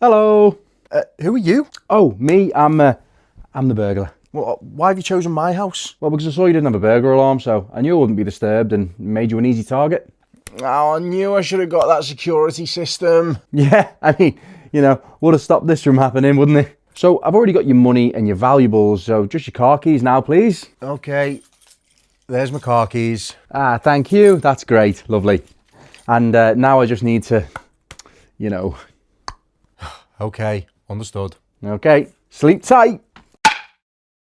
Hello. Who are you? Oh, me. I'm the burglar. Well, why have you chosen my house? Well, because I saw you didn't have a burglar alarm, so I knew I wouldn't be disturbed and made you an easy target. Oh, I knew I should have got that security system. Yeah, I mean, would have stopped this from happening, wouldn't it? So I've already got your money and your valuables, so just your car keys now, please. Okay, there's my car keys. Ah, thank you. That's great. Lovely. And now I just need to, Okay, understood. Okay, sleep tight.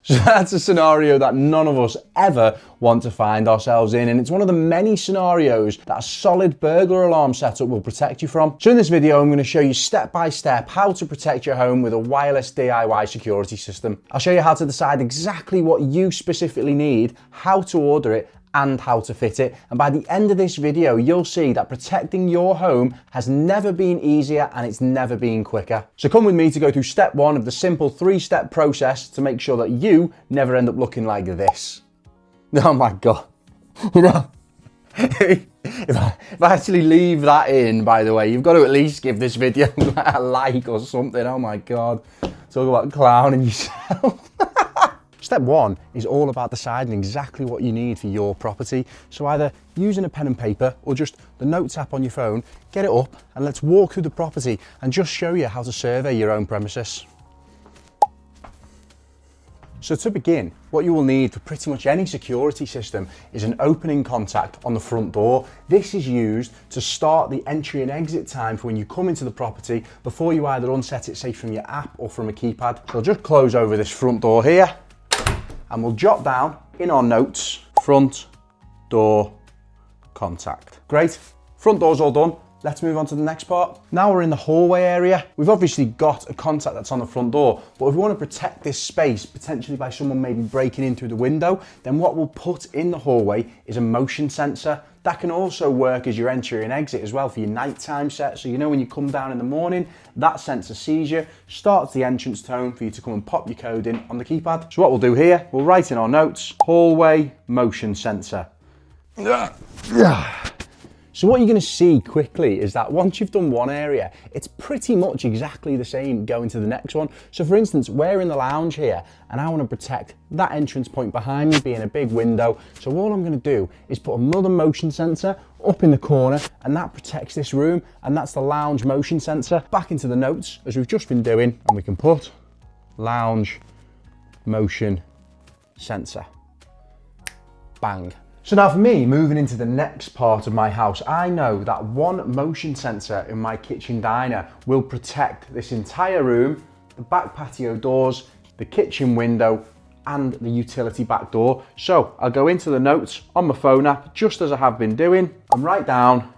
So that's a scenario that none of us ever want to find ourselves in, and it's one of the many scenarios that a solid burglar alarm setup will protect you from. So in this video, I'm going to show you step by step how to protect your home with a wireless DIY security system. I'll show you how to decide exactly what you specifically need, how to order it, and how to fit it. And by the end of this video, you'll see that protecting your home has never been easier and it's never been quicker. So come with me to go through step 1 of the simple 3-step process to make sure that you never end up looking like this. Oh my God. If I actually leave that in, by the way, you've got to at least give this video a like or something. Oh my God. Talk about clowning yourself. Step 1 is all about deciding exactly what you need for your property. So either using a pen and paper or just the notes app on your phone, get it up and let's walk through the property and just show you how to survey your own premises. So to begin, what you will need for pretty much any security system is an opening contact on the front door. This is used to start the entry and exit time for when you come into the property before you either unset it, say from your app or from a keypad. So I'll just close over this front door here. And we'll jot down in our notes, front door contact. Great, front door's all done. Let's move on to the next part. Now we're in the hallway area. We've obviously got a contact that's on the front door, but if we want to protect this space, potentially by someone maybe breaking in through the window, then what we'll put in the hallway is a motion sensor. That can also work as your entry and exit as well for your nighttime set. So when you come down in the morning, that sensor sees you, starts the entrance tone for you to come and pop your code in on the keypad. So what we'll do here, we'll write in our notes, hallway motion sensor. So what you're going to see quickly is that once you've done one area, it's pretty much exactly the same going to the next one. So for instance, we're in the lounge here and I want to protect that entrance point behind me being a big window. So all I'm going to do is put another motion sensor up in the corner and that protects this room, and that's the lounge motion sensor. Back into the notes as we've just been doing, and we can put lounge motion sensor. Bang. So now for me, moving into the next part of my house, I know that one motion sensor in my kitchen diner will protect this entire room, the back patio doors, the kitchen window, and the utility back door. So I'll go into the notes on my phone app, just as I have been doing, and write down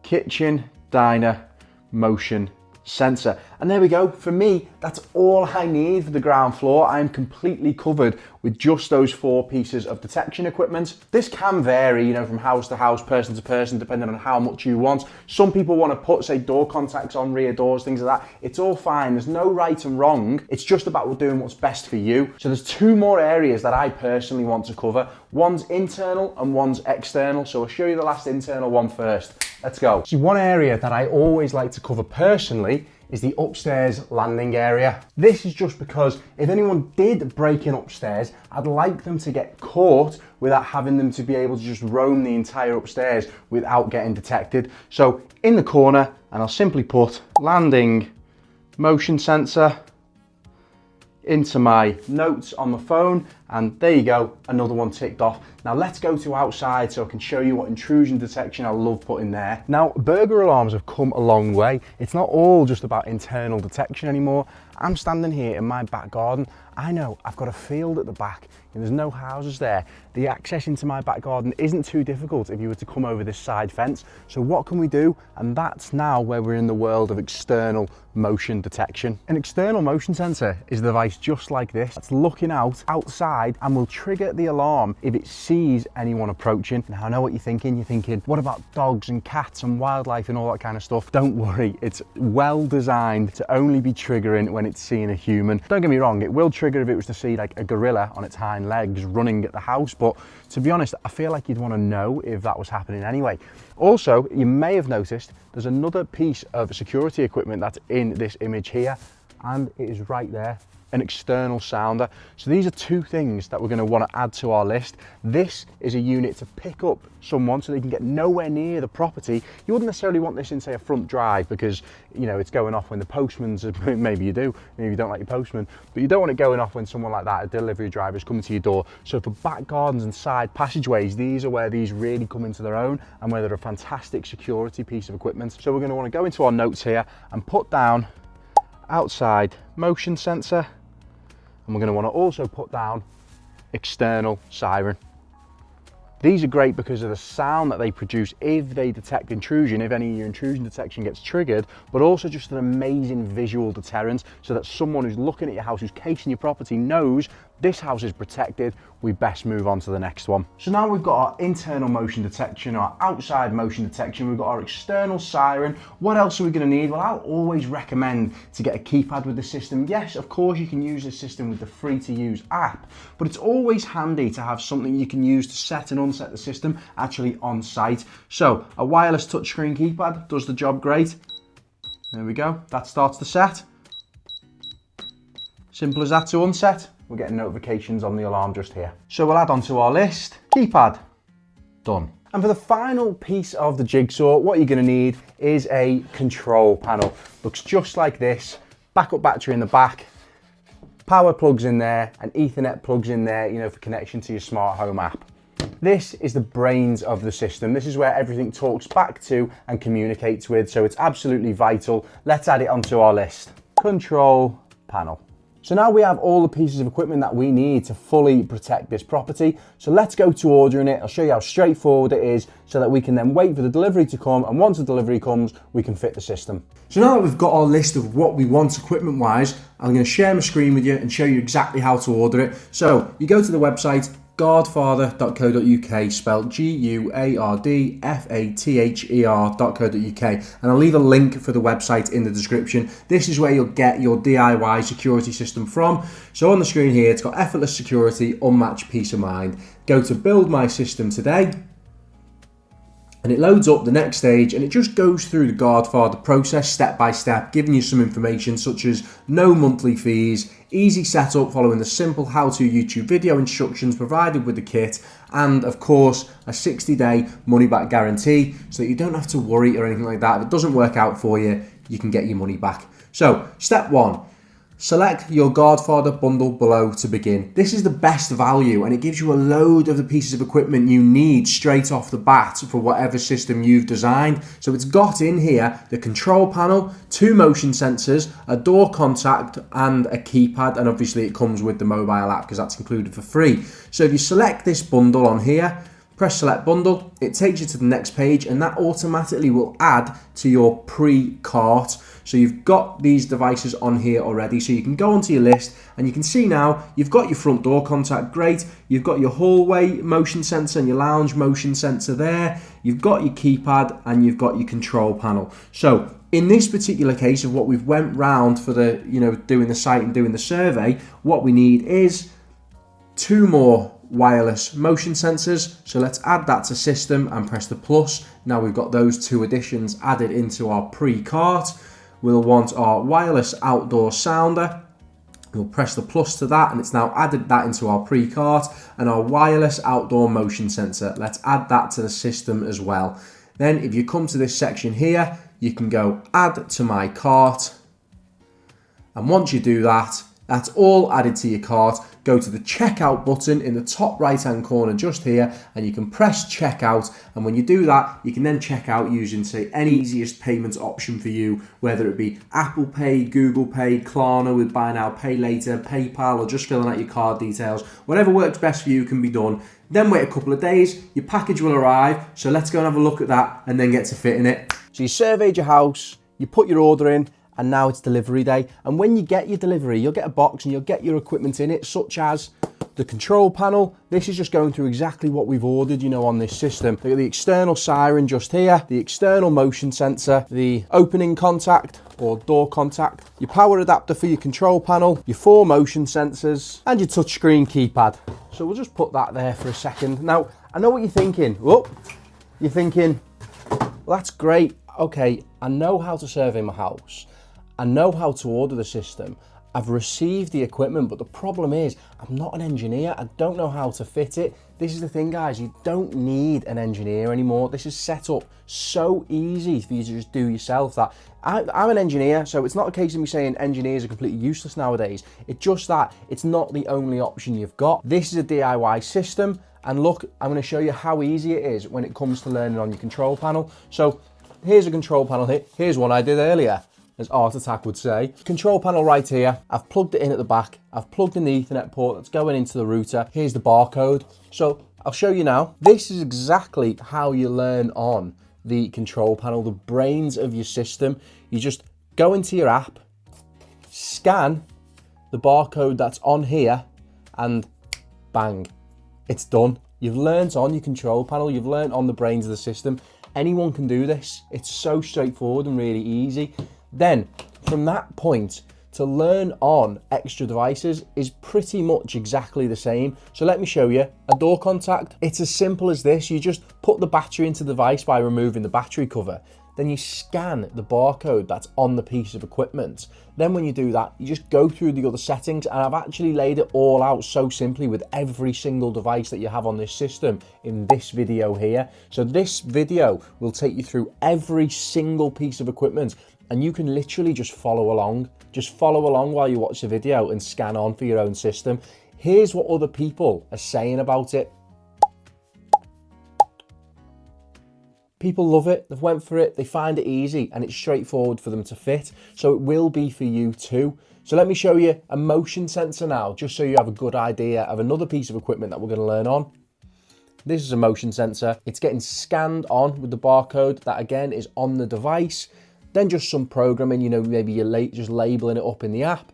kitchen diner motion sensor. And there we go. For me, that's all I need for the ground floor. I'm completely covered with just those 4 pieces of detection equipment. This can vary, from house to house, person to person, depending on how much you want. Some people want to put, say, door contacts on rear doors, things like that. It's all fine. There's no right and wrong. It's just about doing what's best for you. So there's 2 more areas that I personally want to cover. One's internal and one's external. So I'll show you the last internal one first. Let's go. So one area that I always like to cover personally is the upstairs landing area. This is just because if anyone did break in upstairs, I'd like them to get caught without having them to be able to just roam the entire upstairs without getting detected. So in the corner, and I'll simply put landing motion sensor into my notes on the phone, and there you go, another one ticked off. Now let's go to outside so I can show you what intrusion detection I love putting there. Now burglar alarms have come a long way. It's not all just about internal detection anymore. I'm standing here in my back garden. I know I've got a field at the back and there's no houses there. The access into my back garden isn't too difficult if you were to come over this side fence. So what can we do? And that's now where we're in the world of external motion detection. An external motion sensor is a device just like this that's looking outside outside and will trigger the alarm if it sees anyone approaching. Now I know what you're thinking. You're thinking, what about dogs and cats and wildlife and all that kind of stuff? Don't worry, it's well designed to only be triggering when it's seeing a human. Don't get me wrong, it will trigger if it was to see like a gorilla on its hind legs running at the house, but to be honest, I feel like you'd want to know if that was happening anyway. Also, you may have noticed there's another piece of security equipment that's in this image here, and it is right there, an external sounder. So these are two things that we're going to want to add to our list. This is a unit to pick up someone so they can get nowhere near the property. You wouldn't necessarily want this in, say, a front drive, because you know it's going off when the postman's, maybe you do, maybe you don't like your postman, but you don't want it going off when someone like that, a delivery driver, is coming to your door. So for back gardens and side passageways, these are where these really come into their own and where they're a fantastic security piece of equipment. So we're going to want to go into our notes here and put down outside motion sensor, and we're going to want to also put down external siren. These are great because of the sound that they produce if they detect intrusion, if any of your intrusion detection gets triggered, but also just an amazing visual deterrent so that someone who's looking at your house, who's casing your property, knows this house is protected, we best move on to the next one. So now we've got our internal motion detection, our outside motion detection, we've got our external siren. What else are we going to need? Well, I'll always recommend to get a keypad with the system. Yes, of course you can use the system with the free to use app, but it's always handy to have something you can use to set and unset the system actually on site. So a wireless touchscreen keypad does the job great. There we go, that starts the set. Simple as that to unset. We're getting notifications on the alarm just here. So we'll add onto our list, keypad, done. And for the final piece of the jigsaw, what you're gonna need is a control panel. Looks just like this, backup battery in the back, power plugs in there, and Ethernet plugs in there, you know, for connection to your smart home app. This is the brains of the system. This is where everything talks back to and communicates with, so it's absolutely vital. Let's add it onto our list. Control panel. So now we have all the pieces of equipment that we need to fully protect this property. So let's go to ordering it. I'll show you how straightforward it is so that we can then wait for the delivery to come, and once the delivery comes, we can fit the system. So now that we've got our list of what we want equipment wise, I'm going to share my screen with you and show you exactly how to order it. So you go to the website, guardfather.co.uk, spelled Guardfather.co.uk, and I'll leave a link for the website in the description. This is where you'll get your DIY security system from. So on the screen here, it's got effortless security, unmatched peace of mind. Go to build my system today, and it loads up the next stage, and it just goes through the Guardfather process step by step, giving you some information such as no monthly fees, easy setup following the simple how-to YouTube video instructions provided with the kit, and of course a 60-day money-back guarantee so that you don't have to worry or anything like that. If it doesn't work out for you, you can get your money back. So step one, select your Guardfather bundle below to begin. This is the best value, and it gives you a load of the pieces of equipment you need straight off the bat for whatever system you've designed. So it's got in here the control panel, 2 motion sensors, a door contact and a keypad, and obviously it comes with the mobile app because that's included for free. So if you select this bundle on here, press select bundle, it takes you to the next page, and that automatically will add to your pre-cart. So you've got these devices on here already, so you can go onto your list and you can see now you've got your front door contact, great. You've got your hallway motion sensor and your lounge motion sensor there. You've got your keypad and you've got your control panel. So in this particular case of what we've went round for the, you know, doing the site and doing the survey, what we need is 2 more wireless motion sensors. So let's add that to system and press the plus. Now we've got those 2 additions added into our pre-cart. We'll want our wireless outdoor sounder. We'll press the plus to that, and it's now added that into our pre-cart. And our wireless outdoor motion sensor, let's add that to the system as well. Then if you come to this section here, you can go add to my cart. And once you do that, that's all added to your cart. Go to the checkout button in the top right hand corner just here, and you can press checkout, and when you do that you can then check out using, say, any easiest payment option for you, whether it be Apple Pay, Google Pay, Klarna with buy now pay later, PayPal, or just filling out your card details. Whatever works best for you can be done. Then wait a couple of days, your package will arrive. So let's go and have a look at that and then get to fitting it. So you surveyed your house, you put your order in, and now it's delivery day. And when you get your delivery, you'll get a box and you'll get your equipment in it, such as the control panel. This is just going through exactly what we've ordered, you know, on this system. Look at the external siren just here, the external motion sensor, the opening contact or door contact, your power adapter for your control panel, your 4 motion sensors, and your touchscreen keypad. So we'll just put that there for a second. Now, I know what you're thinking. Whoa, you're thinking, well, that's great. Okay, I know how to survey my house. I know how to order the system. I've received the equipment, but the problem is I'm not an engineer. I don't know how to fit it. This is the thing, guys, you don't need an engineer anymore. This is set up so easy for you to just do yourself that I'm an engineer, so it's not a case of me saying engineers are completely useless nowadays. It's just that it's not the only option you've got. This is a DIY system, and look, I'm going to show you how easy it is when it comes to learning on your control panel. So here's a control panel here. Here's one I did earlier, as Art Attack would say. Control panel right here. I've plugged it in at the back. I've plugged in the Ethernet port that's going into the router. Here's the barcode. So I'll show you now. This is exactly how you learn on the control panel, the brains of your system. You just go into your app, scan the barcode that's on here, and bang, it's done. You've learnt on your control panel. You've learnt on the brains of the system. Anyone can do this. It's so straightforward and really easy. Then from that point, to learn on extra devices is pretty much exactly the same. So let me show you a door contact. It's as simple as this. You just put the battery into the device by removing the battery cover. Then you scan the barcode that's on the piece of equipment. Then when you do that, you just go through the other settings, and I've actually laid it all out so simply with every single device that you have on this system in this video here. So this video will take you through every single piece of equipment, and you can literally just follow along. Just follow along while you watch the video and scan on for your own system. Here's what other people are saying about it. People love it, they've went for it, they find it easy, and it's straightforward for them to fit. So it will be for you too. So let me show you a motion sensor now, just so you have a good idea of another piece of equipment that we're going to learn on. This is a motion sensor. It's getting scanned on with the barcode that again is on the device. Then just some programming, you know, maybe you're just labeling it up in the app.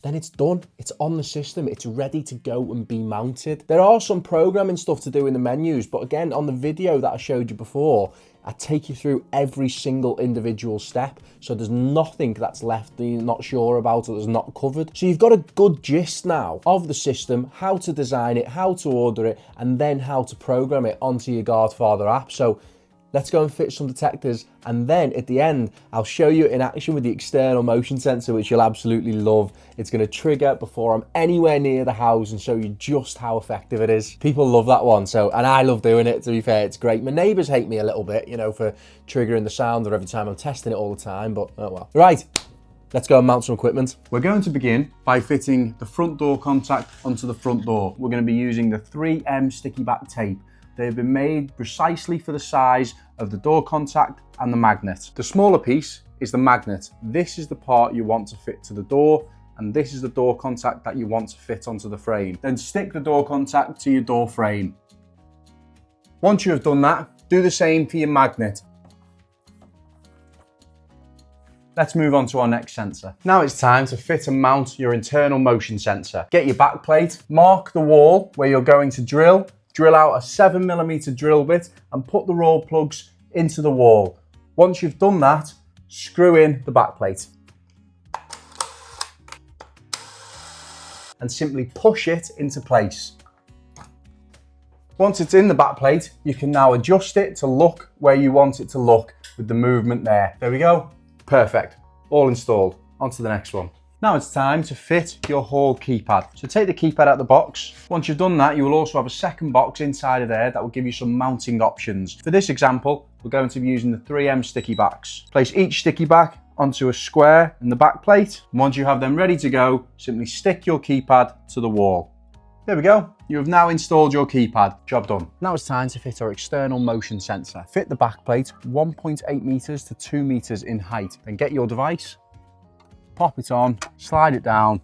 Then it's done. It's on the system. It's ready to go and be mounted. There are some programming stuff to do in the menus, but again, on the video that I showed you before, I take you through every single individual step. So there's nothing that's left that you're not sure about or that's not covered. So you've got a good gist now of the system, how to design it, how to order it, and then how to program it onto your Guardfather app. So let's go and fit some detectors, and then at the end, I'll show you in action with the external motion sensor, which you'll absolutely love. It's going to trigger before I'm anywhere near the house and show you just how effective it is. People love that one, and I love doing it, to be fair, it's great. My neighbours hate me a little bit, you know, for triggering the sound or every time I'm testing it all the time, but oh well. Right, let's go and mount some equipment. We're going to begin by fitting the front door contact onto the front door. We're going to be using the 3M sticky back tape. They've been made precisely for the size of the door contact and the magnet. The smaller piece is the magnet. This is the part you want to fit to the door, and this is the door contact that you want to fit onto the frame. Then stick the door contact to your door frame. Once you have done that, do the same for your magnet. Let's move on to our next sensor. Now it's time to fit and mount your internal motion sensor. Get your back plate, mark the wall where you're going to drill out a 7mm drill bit and put the roll plugs into the wall. Once you've done that, screw in the back plate and simply push it into place. Once it's in the back plate, you can now adjust it to look where you want it to look with the movement there. There we go. Perfect. All installed. On to the next one. Now it's time to fit your hall keypad. So take the keypad out of the box. Once you've done that, you will also have a second box inside of there that will give you some mounting options. For this example, we're going to be using the 3M sticky backs. Place each sticky back onto a square in the back plate. And once you have them ready to go, simply stick your keypad to the wall. There we go. You have now installed your keypad. Job done. Now it's time to fit our external motion sensor. Fit the back plate 1.8 meters to 2 meters in height. Then get your device, pop it on, slide it down,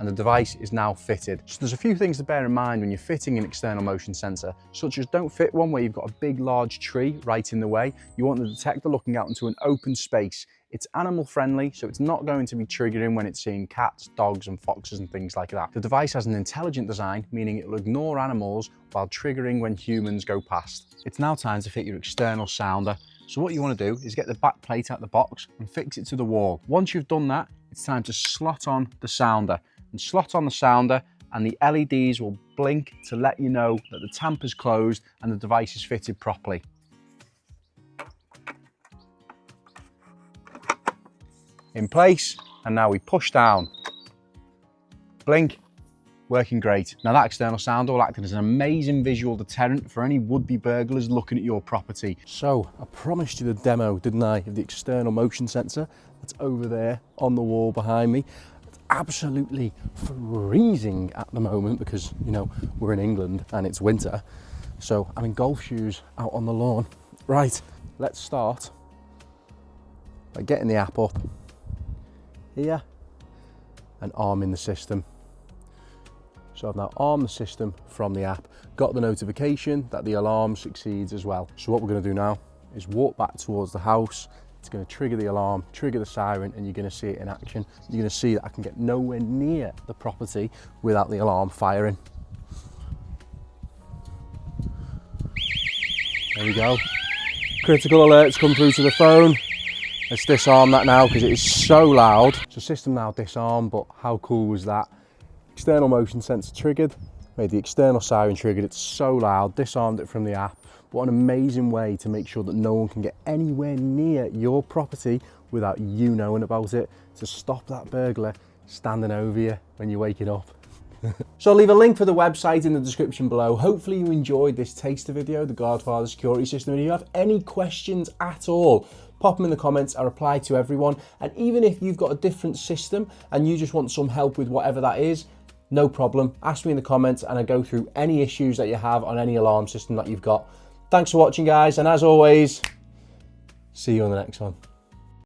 and the device is now fitted. So there's a few things to bear in mind when you're fitting an external motion sensor, such as don't fit one where you've got a big large tree right in the way. You want the detector looking out into an open space. It's animal friendly, so it's not going to be triggering when it's seeing cats, dogs and foxes and things like that. The device has an intelligent design, meaning it will ignore animals while triggering when humans go past. It's now time to fit your external sounder. So what you want to do is get the back plate out of the box and fix it to the wall. Once you've done that, it's time to slot on the sounder. And slot on the sounder and the LEDs will blink to let you know that the tamper's closed and the device is fitted properly. In place, and now we push down. Blink, working great. Now that external sounder will act as an amazing visual deterrent for any would-be burglars looking at your property. So I promised you the demo, didn't I, of the external motion sensor that's over there on the wall behind me. It's absolutely freezing at the moment because, you know, we're in England and it's winter. So I'm in golf shoes out on the lawn. Right, let's start by getting the app up here and arming the system. So I've now armed the system from the app, got the notification that the alarm succeeds as well. So what we're going to do now is walk back towards the house. It's going to trigger the alarm, trigger the siren, and you're going to see it in action. You're going to see that I can get nowhere near the property without the alarm firing. There we go. Critical alerts come through to the phone. Let's disarm that now because it is so loud. So system now disarmed, but how cool was that? External motion sensor triggered, made the external siren triggered. It's so loud, disarmed it from the app. What an amazing way to make sure that no one can get anywhere near your property without you knowing about it, to stop that burglar standing over you when you're waking up. So I'll leave a link for the website in the description below. Hopefully you enjoyed this taster video, the Guardfather Security System. And if you have any questions at all, pop them in the comments. I reply to everyone. And even if you've got a different system and you just want some help with whatever that is, no problem. Ask me in the comments and I go through any issues that you have on any alarm system that you've got. Thanks for watching, guys. And as always, see you on the next one.